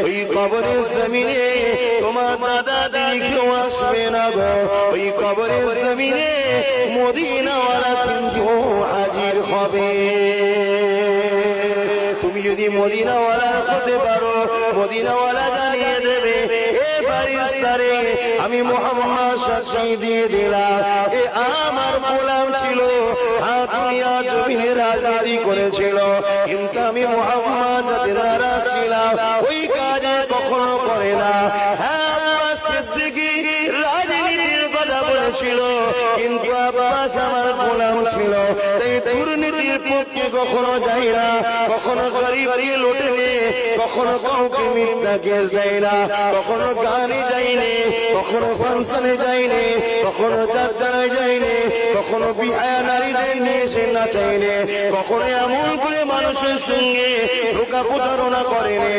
ওই কবরের জমিনে তোমার দাদা দিদি কেউ আসবে না গো। ওই কবরের জমিনে মদিনাওয়ালা কিন্তু হাজির হবে। তুমি যদি মদিনাওয়ালা হতে পারো, মদিনাওয়ালা জানিয়ে দেবে এ বারিস্তারে আমি মুহাম্মদ সাক্ষী দিয়ে দিলাম এ আমার গোলাম ছিল, দুনিয়া জমিনে রাজনীতি করেছিল, কিন্তু আমি মুহাম্মদ যাতে নারাজ ছিলাম ওই কাজে কখনো করে না। হ্যাঁ, আব্বাস সিদ্দিকী রাজনীতির কথা বলেছিল, কিন্তু আব্বাস আমার গোলাম ছিল, তাই দুর্নীতির পক্ষে কখনো যাই না, কখনো গরিবকে লুটে নে, কখনো কাউকে মিথ্যা কেস দেয় না, কখনো গানে যাইনি, কখনো ফাংশনে যাইনি, কখনো যাত্রায় যাইনি, কখনো বিহায়া নারীদের নিয়ে এসে নাচাইনি, কখনো এমন করে মানুষের সঙ্গে ধোঁকা প্রতারণা করেনি।